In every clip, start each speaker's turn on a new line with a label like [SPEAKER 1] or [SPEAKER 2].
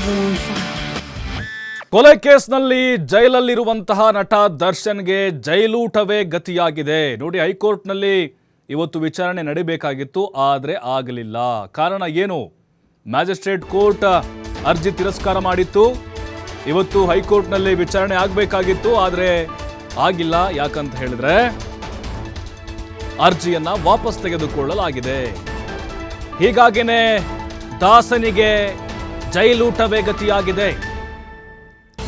[SPEAKER 1] Babylon 5.
[SPEAKER 2] ಕೊಲೆ ಕೇಸ್ನಲ್ಲಿ ಜೈಲಲ್ಲಿರುವಂತಹ ನಟ ದರ್ಶನ್ಗೆ ಜೈಲೂಟವೇ ಗತಿಯಾಗಿದೆ. ನೋಡಿ, ಹೈಕೋರ್ಟ್ನಲ್ಲಿ ಇವತ್ತು ವಿಚಾರಣೆ ನಡೀಬೇಕಾಗಿತ್ತು, ಆದರೆ ಆಗಲಿಲ್ಲ. ಕಾರಣ ಏನು? ಮ್ಯಾಜಿಸ್ಟ್ರೇಟ್ ಕೋರ್ಟ್ ಅರ್ಜಿ ತಿರಸ್ಕಾರ ಮಾಡಿತ್ತು. ಇವತ್ತು ಹೈಕೋರ್ಟ್ನಲ್ಲಿ ವಿಚಾರಣೆ ಆಗಬೇಕಾಗಿತ್ತು, ಆದರೆ ಆಗಿಲ್ಲ. ಯಾಕಂತ ಹೇಳಿದ್ರೆ ಅರ್ಜಿಯನ್ನ ವಾಪಸ್ ತೆಗೆದುಕೊಳ್ಳಲಾಗಿದೆ. ಹೀಗಾಗಿನೇ ದಾಸನಿಗೆ ಜೈಲೂಟವೇ ಗತಿಯಾಗಿದೆ.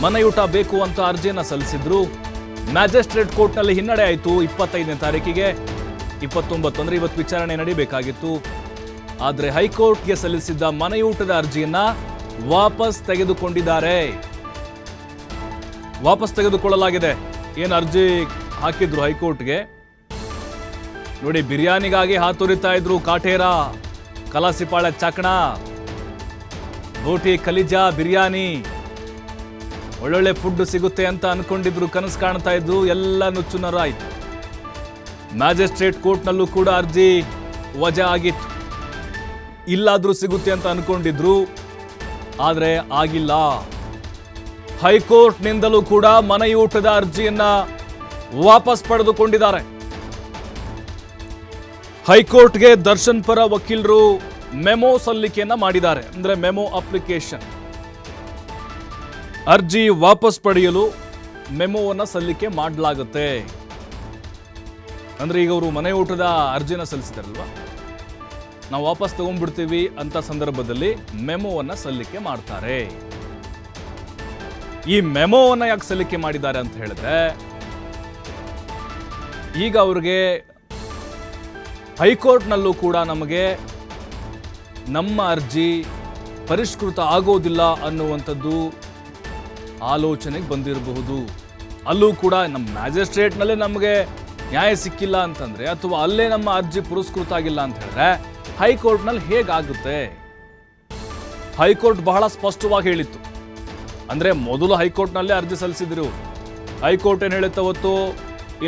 [SPEAKER 2] ಮನೆಯೂಟ ಬೇಕು ಅಂತ ಅರ್ಜಿಯನ್ನು ಸಲ್ಲಿಸಿದ್ರು. ಮ್ಯಾಜಿಸ್ಟ್ರೇಟ್ ಕೋರ್ಟ್ನಲ್ಲಿ ಹಿನ್ನಡೆ ಆಯಿತು. 25ನೇ ತಾರೀಕಿಗೆ 29 ಅಂದರೆ ಇವತ್ತು ವಿಚಾರಣೆ ನಡೀಬೇಕಾಗಿತ್ತು. ಆದರೆ ಹೈಕೋರ್ಟ್ಗೆ ಸಲ್ಲಿಸಿದ್ದ ಮನೆಯೂಟದ ಅರ್ಜಿಯನ್ನ ವಾಪಸ್ ತೆಗೆದುಕೊಂಡಿದ್ದಾರೆ. ವಾಪಸ್ ತೆಗೆದುಕೊಳ್ಳಲಾಗಿದೆ. ಏನು ಅರ್ಜಿ ಹಾಕಿದ್ರು ಹೈಕೋರ್ಟ್ಗೆ ನೋಡಿ, ಬಿರಿಯಾನಿಗಾಗಿ ಹಾತೊರಿತಾ ಇದ್ರು. ಕಾಟೇರ, ಕಲಾಸಿಪಾಳ್ಯ ಚಾಕಣ, ಬೋಟಿ, ಕಲಿಜಾ, ಬಿರಿಯಾನಿ, ಒಳ್ಳೊಳ್ಳೆ ಫುಡ್ ಸಿಗುತ್ತೆ ಅಂತ ಅನ್ಕೊಂಡಿದ್ರು, ಕನಸು ಕಾಣ್ತಾ ಇದ್ರು. ಎಲ್ಲ ನುಚ್ಚುನರಾಯಿತು. ಮ್ಯಾಜಿಸ್ಟ್ರೇಟ್ ಕೋರ್ಟ್ನಲ್ಲೂ ಕೂಡ ಅರ್ಜಿ ವಜಾ ಆಗಿತ್ತು. ಇಲ್ಲಾದ್ರೂ ಸಿಗುತ್ತೆ ಅಂತ ಅನ್ಕೊಂಡಿದ್ರು, ಆದರೆ ಆಗಿಲ್ಲ. ಹೈಕೋರ್ಟ್ನಿಂದಲೂ ಕೂಡ ಮನೆಯೂಟದ ಅರ್ಜಿಯನ್ನ ವಾಪಸ್ ಪಡೆದುಕೊಂಡಿದ್ದಾರೆ. ಹೈಕೋರ್ಟ್ಗೆ ದರ್ಶನ್ ಪರ ವಕೀಲರು ಮೆಮೊ ಸಲ್ಲಿಕೆಯನ್ನ ಮಾಡಿದ್ದಾರೆ. ಅಂದ್ರೆ ಮೆಮೊ ಅಪ್ಲಿಕೇಶನ್. ಅರ್ಜಿ ವಾಪಸ್ ಪಡೆಯಲು ಮೆಮೊವನ್ನು ಸಲ್ಲಿಕೆ ಮಾಡಲಾಗುತ್ತೆ. ಅಂದ್ರೆ ಈಗ ಅವರು ಮನೆಯೂಟದ ಅರ್ಜಿನ ಸಲ್ಲಿಸಿದಾರಲ್ವಾ, ನಾವು ವಾಪಸ್ ತಗೊಂಡ್ಬಿಡ್ತೀವಿ ಅಂತ ಸಂದರ್ಭದಲ್ಲಿ ಮೆಮೊವನ್ನು ಸಲ್ಲಿಕೆ ಮಾಡ್ತಾರೆ. ಈ ಮೆಮೊವನ್ನು ಯಾಕೆ ಸಲ್ಲಿಕೆ ಮಾಡಿದ್ದಾರೆ ಅಂತ ಹೇಳಿದ್ರೆ, ಈಗ ಅವ್ರಿಗೆ ಹೈಕೋರ್ಟ್ನಲ್ಲೂ ಕೂಡ ನಮಗೆ ನಮ್ಮ ಅರ್ಜಿ ಪರಿಷ್ಕೃತ ಆಗೋದಿಲ್ಲ ಅನ್ನುವಂಥದ್ದು ಆಲೋಚನೆಗೆ ಬಂದಿರಬಹುದು. ಅಲ್ಲೂ ಕೂಡ ನಮ್ಮ ಮ್ಯಾಜಿಸ್ಟ್ರೇಟ್ನಲ್ಲೇ ನಮಗೆ ನ್ಯಾಯ ಸಿಕ್ಕಿಲ್ಲ ಅಂತಂದ್ರೆ, ಅಥವಾ ಅಲ್ಲೇ ನಮ್ಮ ಅರ್ಜಿ ಪುರಸ್ಕೃತ ಆಗಿಲ್ಲ ಅಂತ ಹೇಳಿದ್ರೆ ಹೈಕೋರ್ಟ್ನಲ್ಲಿ ಹೇಗಾಗುತ್ತೆ? ಹೈಕೋರ್ಟ್ ಬಹಳ ಸ್ಪಷ್ಟವಾಗಿ ಹೇಳಿತ್ತು. ಅಂದ್ರೆ ಮೊದಲು ಹೈಕೋರ್ಟ್ನಲ್ಲೇ ಅರ್ಜಿ ಸಲ್ಲಿಸಿದ್ರು. ಹೈಕೋರ್ಟ್ ಏನು ಹೇಳುತ್ತೆ ಅವತ್ತು,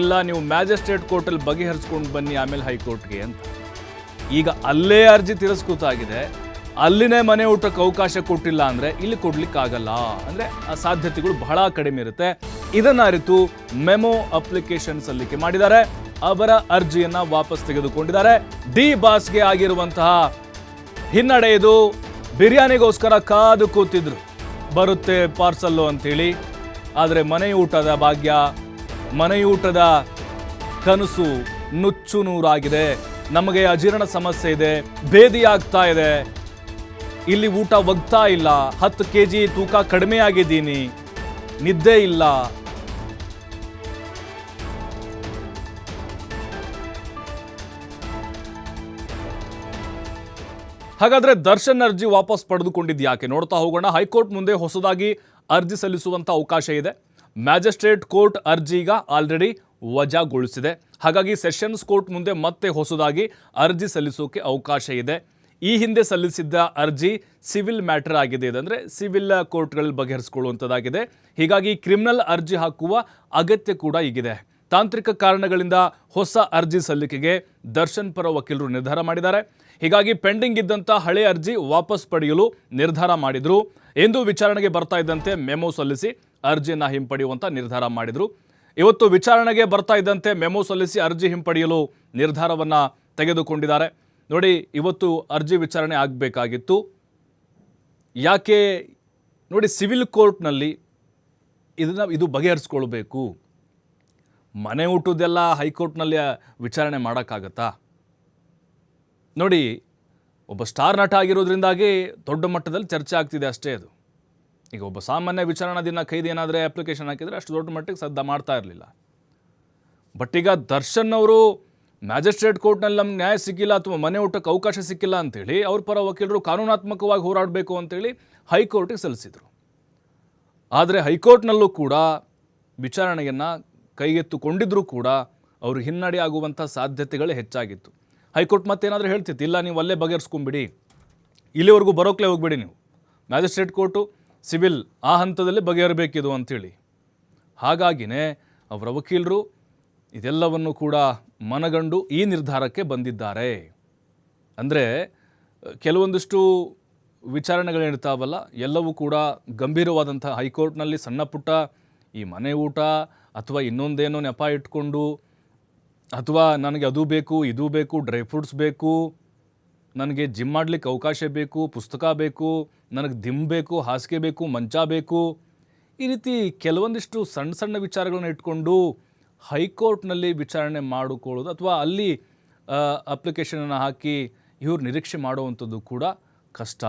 [SPEAKER 2] ಇಲ್ಲ ನೀವು ಮ್ಯಾಜಿಸ್ಟ್ರೇಟ್ ಕೋರ್ಟಲ್ಲಿ ಬಗೆಹರಿಸ್ಕೊಂಡು ಬನ್ನಿ ಆಮೇಲೆ ಹೈಕೋರ್ಟ್ಗೆ ಅಂತ. ಈಗ ಅಲ್ಲೇ ಅರ್ಜಿ ತಿರಸ್ಕೃತ ಆಗಿದೆ, ಅಲ್ಲಿನೇ ಮನೆ ಊಟಕ್ಕೆ ಅವಕಾಶ ಕೊಟ್ಟಿಲ್ಲ ಅಂದ್ರೆ ಇಲ್ಲಿ ಕೊಡ್ಲಿಕ್ಕಾಗಲ್ಲ. ಅಂದ್ರೆ ಆ ಸಾಧ್ಯತೆಗಳು ಬಹಳ ಕಡಿಮೆ ಇರುತ್ತೆ. ಇದನ್ನ ಅರಿತು ಮೆಮೊ ಅಪ್ಲಿಕೇಶನ್ ಸಲ್ಲಿಕೆ ಮಾಡಿದ್ದಾರೆ. ಅವರ ಅರ್ಜಿಯನ್ನ ವಾಪಸ್ ತೆಗೆದುಕೊಂಡಿದ್ದಾರೆ. ಡಿ ಬಾಸ್ಗೆ ಆಗಿರುವಂತಹ ಹಿನ್ನಡೆ ಇದು. ಬಿರಿಯಾನಿಗೋಸ್ಕರ ಕಾದು ಕೂತಿದ್ರು, ಬರುತ್ತೆ ಪಾರ್ಸಲ್ಲು ಅಂತೇಳಿ. ಆದರೆ ಮನೆಯೂಟದ ಭಾಗ್ಯ, ಮನೆಯೂಟದ ಕನಸು ನುಚ್ಚು ನೂರಾಗಿದೆ. ನಮಗೆ ಅಜೀರ್ಣ ಸಮಸ್ಯೆ ಇದೆ, ಭೇದಿಯಾಗ್ತಾ ಇದೆ, ಇಲ್ಲಿ ಊಟ ಒಗ್ತಾ ಇಲ್ಲ, 10 kg ತೂಕ ಕಡಿಮೆ ಆಗಿದ್ದೀನಿ, ನಿದ್ದೆ ಇಲ್ಲ. ಹಾಗಾದ್ರೆ ದರ್ಶನ್ ಅರ್ಜಿ ವಾಪಸ್ ಪಡೆದುಕೊಂಡಿದ್ದು ಯಾಕೆ? ನೋಡ್ತಾ ಹೋಗೋಣ. ಹೈಕೋರ್ಟ್ ಮುಂದೆ ಹೊಸದಾಗಿ ಅರ್ಜಿ ಸಲ್ಲಿಸುವಂತ ಅವಕಾಶ ಇದೆ. ಮ್ಯಾಜಿಸ್ಟ್ರೇಟ್ ಕೋರ್ಟ್ ಅರ್ಜಿಗ ಆಲ್ರೆಡಿ ವಜಾಗೊಳಿಸಿದೆ. ಹಾಗಾಗಿ ಸೆಷನ್ಸ್ ಕೋರ್ಟ್ ಮುಂದೆ ಮತ್ತೆ ಹೊಸದಾಗಿ ಅರ್ಜಿ ಸಲ್ಲಿಸೋಕೆ ಅವಕಾಶ ಇದೆ. ಈ ಹಿಂದೆ ಸಲ್ಲಿಸಿದ್ದ ಅರ್ಜಿ ಸಿವಿಲ್ ಮ್ಯಾಟರ್ ಆಗಿದೆ. ಇದಂದ್ರೆ ಸಿವಿಲ್ ಕೋರ್ಟ್ಗಳಲ್ಲಿ ಬಗೆಹರಿಸಿಕೊಳ್ಳುವಂಥದ್ದಾಗಿದೆ. ಹೀಗಾಗಿ ಕ್ರಿಮಿನಲ್ ಅರ್ಜಿ ಹಾಕುವ ಅಗತ್ಯ ಕೂಡ ಈಗಿದೆ. ತಾಂತ್ರಿಕ ಕಾರಣಗಳಿಂದ ಹೊಸ ಅರ್ಜಿ ಸಲ್ಲಿಕೆಗೆ ದರ್ಶನ್ ಪರ ವಕೀಲರು ನಿರ್ಧಾರ ಮಾಡಿದ್ದಾರೆ. ಹೀಗಾಗಿ ಪೆಂಡಿಂಗ್ ಇದ್ದಂಥ ಹಳೆ ಅರ್ಜಿ ವಾಪಸ್ ಪಡೆಯಲು ನಿರ್ಧಾರ ಮಾಡಿದ್ರು. ಎಂದು ವಿಚಾರಣೆಗೆ ಬರ್ತಾ ಇದ್ದಂತೆ ಮೆಮೊ ಸಲ್ಲಿಸಿ ಅರ್ಜಿಯನ್ನು ಹಿಂಪಡೆಯುವಂಥ ನಿರ್ಧಾರ ಮಾಡಿದ್ರು. ಇವತ್ತು ವಿಚಾರಣೆಗೆ ಬರ್ತಾ ಇದ್ದಂತೆ ಮೆಮೊ ಸಲ್ಲಿಸಿ ಅರ್ಜಿ ಹಿಂಪಡೆಯಲು ನಿರ್ಧಾರವನ್ನು ತೆಗೆದುಕೊಂಡಿದ್ದಾರೆ. ನೋಡಿ, ಇವತ್ತು ಅರ್ಜಿ ವಿಚಾರಣೆ ಆಗಬೇಕಾಗಿತ್ತು. ಯಾಕೆ ನೋಡಿ, ಸಿವಿಲ್ ಕೋರ್ಟ್ನಲ್ಲಿ ಇದು ಬಗೆಹರಿಸ್ಕೊಳ್ಬೇಕು. ಮನೆ ಊಟದ್ದೆಲ್ಲ ಹೈಕೋರ್ಟ್ನಲ್ಲಿ ವಿಚಾರಣೆ ಮಾಡೋಕ್ಕಾಗತ್ತಾ? ನೋಡಿ, ಒಬ್ಬ ಸ್ಟಾರ್ ನಟ ಆಗಿರೋದ್ರಿಂದಾಗಿ ದೊಡ್ಡ ಮಟ್ಟದಲ್ಲಿ ಚರ್ಚೆ ಆಗ್ತಿದೆ ಅಷ್ಟೇ. ಅದು ಈಗ ಒಬ್ಬ ಸಾಮಾನ್ಯ ವಿಚಾರಣಾಧೀನ ಕೈದಿ ಏನಾದರೆ ಅಪ್ಲಿಕೇಶನ್ ಹಾಕಿದರೆ ಅಷ್ಟು ದೊಡ್ಡ ಮಟ್ಟಿಗೆ ಸದ್ದ ಮಾಡ್ತಾ ಇರಲಿಲ್ಲ. ಬಟ್ ಈಗ ದರ್ಶನ್ ಅವರು ಮ್ಯಾಜಿಸ್ಟ್ರೇಟ್ ಕೋರ್ಟ್ನಲ್ಲಿ ನಮ್ಗೆ ನ್ಯಾಯ ಸಿಕ್ಕಿಲ್ಲ ಅಥವಾ ಮನೆ ಊಟಕ್ಕೆ ಅವಕಾಶ ಸಿಕ್ಕಿಲ್ಲ ಅಂತೇಳಿ ಅವ್ರ ಪರ ವಕೀಲರು ಕಾನೂನಾತ್ಮಕವಾಗಿ ಹೋರಾಡಬೇಕು ಅಂತೇಳಿ ಹೈಕೋರ್ಟಿಗೆ ಸಲ್ಲಿಸಿದರು. ಆದರೆ ಹೈಕೋರ್ಟ್ನಲ್ಲೂ ಕೂಡ ವಿಚಾರಣೆಯನ್ನು ಕೈಗೆತ್ತಿಕೊಂಡಿದ್ರೂ ಕೂಡ ಅವರು ಹಿನ್ನಡೆ ಆಗುವಂಥ ಸಾಧ್ಯತೆಗಳೇ ಹೆಚ್ಚಾಗಿತ್ತು. ಹೈಕೋರ್ಟ್ ಮತ್ತೇನಾದರೂ ಹೇಳ್ತಿತ್ತು, ಇಲ್ಲ ನೀವು ಅಲ್ಲೇ ಬಗೆಹರಿಸ್ಕೊಂಬಿಡಿ, ಇಲ್ಲಿವರೆಗೂ ಬರೋಕ್ಲೇ ಹೋಗ್ಬೇಡಿ, ನೀವು ಮ್ಯಾಜಿಸ್ಟ್ರೇಟ್ ಕೋರ್ಟು ಸಿವಿಲ್ ಆ ಹಂತದಲ್ಲಿ ಬಗೆಹರಬೇಕಿದು ಅಂಥೇಳಿ. ಹಾಗಾಗಿನೇ ಅವರ ವಕೀಲರು ಇದೆಲ್ಲವನ್ನು ಕೂಡ ಮನಗಂಡು ಈ ನಿರ್ಧಾರಕ್ಕೆ ಬಂದಿದ್ದಾರೆ. ಅಂದರೆ ಕೆಲವೊಂದಿಷ್ಟು ವಿಚಾರಣೆಗಳಿರ್ತಾವಲ್ಲ ಎಲ್ಲವೂ ಕೂಡ ಗಂಭೀರವಾದಂಥ ಹೈಕೋರ್ಟ್ನಲ್ಲಿ ಸಣ್ಣ ಪುಟ್ಟ ಈ ಮನೆ ಊಟ ಅಥವಾ ಇನ್ನೊಂದೇನೋ ನೆಪ ಇಟ್ಕೊಂಡು ಅಥವಾ ನನಗೆ ಅದು ಬೇಕು ಇದು ಬೇಕು ಡ್ರೈ ಫ್ರೂಟ್ಸ್ ಬೇಕು ನನಗೆ ಜಿಮ್ ಮಾಡಲಿಕ್ಕೆ ಅವಕಾಶ ಬೇಕು ಪುಸ್ತಕ ಬೇಕು ನನಗೆ ದಿಮ್ ಬೇಕು ಹಾಸಿಗೆ ಬೇಕು ಮಂಚ ಬೇಕು ಈ ರೀತಿ ಕೆಲವೊಂದಿಷ್ಟು ಸಣ್ಣ ಸಣ್ಣ ವಿಚಾರಗಳನ್ನ ಇಟ್ಕೊಂಡು ಹೈಕೋರ್ಟ್ನಲ್ಲಿ ವಿಚಾರಣೆ ಮಾಡಿಕೊಳ್ಳೋದು ಅಥವಾ ಅಲ್ಲಿ ಅಪ್ಲಿಕೇಶನನ್ನು ಹಾಕಿ ಇವ್ರು ನಿರೀಕ್ಷೆ ಮಾಡುವಂಥದ್ದು ಕೂಡ ಕಷ್ಟ.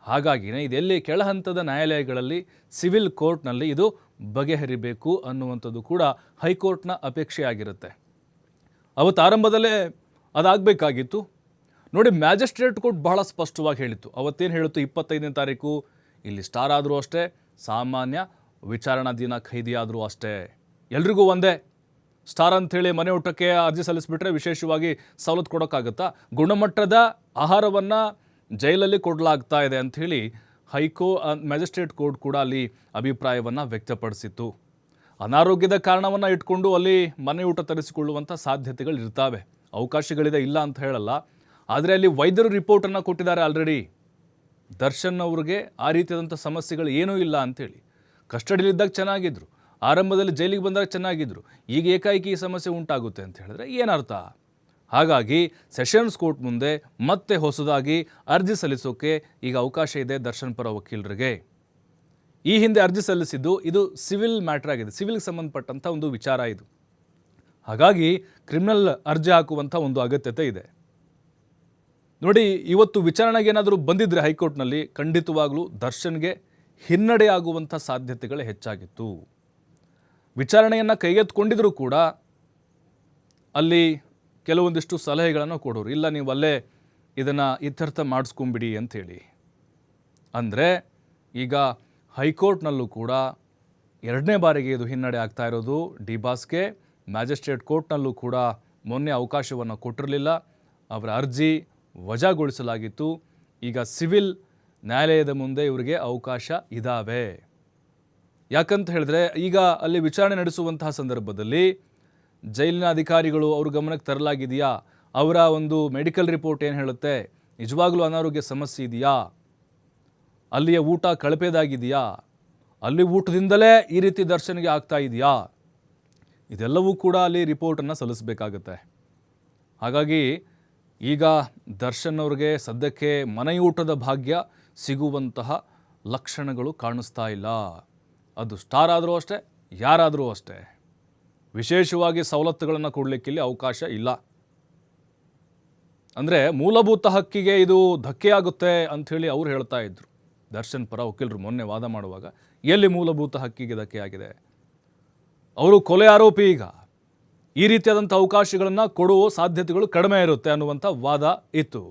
[SPEAKER 2] ಹಾಗಾಗಿನೇ ಇದೆಲ್ಲಿ ಕೆಳಹಂತದ ನ್ಯಾಯಾಲಯಗಳಲ್ಲಿ ಸಿವಿಲ್ ಕೋರ್ಟ್ನಲ್ಲಿ ಇದು ಬಗೆಹರಿಬೇಕು ಅನ್ನುವಂಥದ್ದು ಕೂಡ ಹೈಕೋರ್ಟ್ನ ಅಪೇಕ್ಷೆಯಾಗಿರುತ್ತೆ. ಅವತ್ತು ಆರಂಭದಲ್ಲೇ ಅದಾಗಬೇಕಾಗಿತ್ತು. ನೋಡಿ, ಮ್ಯಾಜಿಸ್ಟ್ರೇಟ್ ಕೋರ್ಟ್ ಬಹಳ ಸ್ಪಷ್ಟವಾಗಿ ಹೇಳಿತ್ತು. ಅವತ್ತೇನು ಹೇಳಿತ್ತು, 25ನೇ ತಾರೀಕು ಇಲ್ಲಿ ಸ್ಟಾರ್ ಆದರೂ ಅಷ್ಟೇ, ಸಾಮಾನ್ಯ ವಿಚಾರಣಾಧೀನ ಖೈದಿ ಆದರೂ ಅಷ್ಟೇ, ಎಲ್ರಿಗೂ ಒಂದೇ. ಸ್ಟಾರ್ ಅಂಥೇಳಿ ಮನೆ ಊಟಕ್ಕೆ ಅರ್ಜಿ ಸಲ್ಲಿಸಿಬಿಟ್ರೆ ವಿಶೇಷವಾಗಿ ಸವಲತ್ತು ಕೊಡೋಕ್ಕಾಗುತ್ತಾ? ಗುಣಮಟ್ಟದ ಆಹಾರವನ್ನು ಜೈಲಲ್ಲಿ ಕೊಡಲಾಗ್ತಾ ಇದೆ ಅಂಥೇಳಿ ಮ್ಯಾಜಿಸ್ಟ್ರೇಟ್ ಕೋರ್ಟ್ ಕೂಡ ಅಲ್ಲಿ ಅಭಿಪ್ರಾಯವನ್ನು ವ್ಯಕ್ತಪಡಿಸಿತ್ತು. ಅನಾರೋಗ್ಯದ ಕಾರಣವನ್ನು ಇಟ್ಕೊಂಡು ಅಲ್ಲಿ ಮನೆ ಊಟ ತರಿಸಿಕೊಳ್ಳುವಂಥ ಸಾಧ್ಯತೆಗಳು ಇರ್ತವೆ, ಅವಕಾಶಗಳಿದೆ, ಇಲ್ಲ ಅಂತ ಹೇಳಲ್ಲ. ಆದರೆ ಅಲ್ಲಿ ವೈದ್ಯರು ರಿಪೋರ್ಟನ್ನು ಕೊಟ್ಟಿದ್ದಾರೆ ಆಲ್ರೆಡಿ. ದರ್ಶನ್ ಅವ್ರಿಗೆ ಆ ರೀತಿಯಾದಂಥ ಸಮಸ್ಯೆಗಳು ಏನೂ ಇಲ್ಲ ಅಂಥೇಳಿ. ಕಸ್ಟಡಿಲಿದ್ದಾಗ ಚೆನ್ನಾಗಿದ್ದರು, ಆರಂಭದಲ್ಲಿ ಜೈಲಿಗೆ ಬಂದಾಗ ಚೆನ್ನಾಗಿದ್ದರು, ಈಗ ಏಕಾಏಕಿ ಈ ಸಮಸ್ಯೆ ಉಂಟಾಗುತ್ತೆ ಅಂತ ಹೇಳಿದ್ರೆ ಏನರ್ಥ? ಹಾಗಾಗಿ ಸೆಷನ್ಸ್ ಕೋರ್ಟ್ ಮುಂದೆ ಮತ್ತೆ ಹೊಸದಾಗಿ ಅರ್ಜಿ ಸಲ್ಲಿಸೋಕೆ ಈಗ ಅವಕಾಶ ಇದೆ ದರ್ಶನ್ ಪರ ವಕೀಲರಿಗೆ. ಈ ಹಿಂದೆ ಅರ್ಜಿ ಸಲ್ಲಿಸಿದ್ದು ಇದು ಸಿವಿಲ್ ಮ್ಯಾಟ್ರ್ ಆಗಿದೆ, ಸಿವಿಲ್ಗೆ ಸಂಬಂಧಪಟ್ಟಂಥ ಒಂದು ವಿಚಾರ ಇದು. ಹಾಗಾಗಿ ಕ್ರಿಮಿನಲ್ ಅರ್ಜಿ ಹಾಕುವಂಥ ಒಂದು ಅಗತ್ಯತೆ ಇದೆ. ನೋಡಿ, ಇವತ್ತು ವಿಚಾರಣೆಗೆ ಏನಾದರೂ ಬಂದಿದ್ದರೆ ಹೈಕೋರ್ಟ್ನಲ್ಲಿ ಖಂಡಿತವಾಗ್ಲೂ ದರ್ಶನ್ಗೆ ಹಿನ್ನಡೆ ಆಗುವಂಥ ಸಾಧ್ಯತೆಗಳೇ ಹೆಚ್ಚಾಗಿತ್ತು. ವಿಚಾರಣೆಯನ್ನು ಕೈಗೆತ್ತಿಕೊಂಡಿದ್ರೂ ಕೂಡ ಅಲ್ಲಿ ಕೆಲವೊಂದಿಷ್ಟು ಸಲಹೆಗಳನ್ನು ಕೊಡೋರು, ಇಲ್ಲ ನೀವು ಅಲ್ಲೇ ಇದನ್ನು ಇತ್ಯರ್ಥ ಮಾಡಿಸ್ಕೊಂಬಿಡಿ ಅಂಥೇಳಿ. ಅಂದರೆ ಈಗ ಹೈಕೋರ್ಟ್ನಲ್ಲೂ ಕೂಡ ಎರಡನೇ ಬಾರಿಗೆ ಇದು ಹಿನ್ನಡೆ ಆಗ್ತಾ ಇರೋದು ಡಿ ಬಾಸ್ಗೆ. ಮ್ಯಾಜಿಸ್ಟ್ರೇಟ್ ಕೋರ್ಟ್ನಲ್ಲೂ ಕೂಡ ಮೊನ್ನೆ ಅವಕಾಶವನ್ನು ಕೊಟ್ಟಿರಲಿಲ್ಲ, ಅವರ ಅರ್ಜಿ ವಜಾಗೊಳಿಸಲಾಗಿತ್ತು. ಈಗ ಸಿವಿಲ್ ನ್ಯಾಯಾಲಯದ ಮುಂದೆ ಇವರಿಗೆ ಅವಕಾಶ ಇದ್ದಾವೆ. ಯಾಕಂತ ಹೇಳಿದ್ರೆ ಈಗ ಅಲ್ಲಿ ವಿಚಾರಣೆ ನಡೆಸುವಂತಹ ಸಂದರ್ಭದಲ್ಲಿ ಜೈಲಿನ ಅಧಿಕಾರಿಗಳು ಅವ್ರ ಗಮನಕ್ಕೆ ತರಲಾಗಿದೆಯಾ, ಅವರ ಒಂದು ಮೆಡಿಕಲ್ ರಿಪೋರ್ಟ್ ಏನು ಹೇಳುತ್ತೆ, ನಿಜವಾಗ್ಲೂ ಅನಾರೋಗ್ಯ ಸಮಸ್ಯೆ ಇದೆಯಾ, ಅಲ್ಲಿಯ ಊಟ ಕಳಪೆದಾಗಿದೆಯಾ, ಅಲ್ಲಿ ಊಟದಿಂದಲೇ ಈ ರೀತಿ ದರ್ಶನ್ಗೆ ಆಗ್ತಾ ಇದೆಯಾ, ಇದೆಲ್ಲವೂ ಕೂಡ ಅಲ್ಲಿ ರಿಪೋರ್ಟನ್ನು ಸಲ್ಲಿಸಬೇಕಾಗತ್ತೆ. ಹಾಗಾಗಿ ಈಗ ದರ್ಶನ್ ಅವ್ರಿಗೆ ಸದ್ಯಕ್ಕೆ ಮನೆಯೂಟದ ಭಾಗ್ಯ ಸಿಗುವಂತಹ ಲಕ್ಷಣಗಳು ಕಾಣಿಸ್ತಾ ಇಲ್ಲ. ಅದು ಸ್ಟಾರ್ ಆದರೂ ಅಷ್ಟೇ, ಯಾರಾದರೂ ಅಷ್ಟೇ. ವಿಶೇಷವಾಗಿ ಸವಲತ್ತುಗಳನ್ನು ಕೊಡಲಿಕ್ಕೆ ಇಲ್ಲಿ ಅವಕಾಶ ಇಲ್ಲ. ಅಂದರೆ ಮೂಲಭೂತ ಹಕ್ಕಿಗೆ ಇದು ಧಕ್ಕೆಯಾಗುತ್ತೆ ಅಂಥೇಳಿ ಅವ್ರು ಹೇಳ್ತಾ ಇದ್ರು. ದರ್ಶನ್ ಪರ ವಕೀಲರು ಮೊನ್ನೆ ವಾದ ಮಾಡುವಾಗ ಎಲ್ಲಿ ಮೂಲಭೂತ ಹಕ್ಕಿಗೆ ಧಕ್ಕೆಯಾಗಿದೆ? ಅವರು ಕೊಲೆ ಆರೋಪಿ. ಈಗ ಈ ರೀತಿಯಾದಂಥ ಅವಕಾಶಗಳನ್ನು ಕೊಡುವ ಸಾಧ್ಯತೆಗಳು ಕಡಿಮೆ ಇರುತ್ತೆ ಅನ್ನುವಂಥ ವಾದ ಇತ್ತು.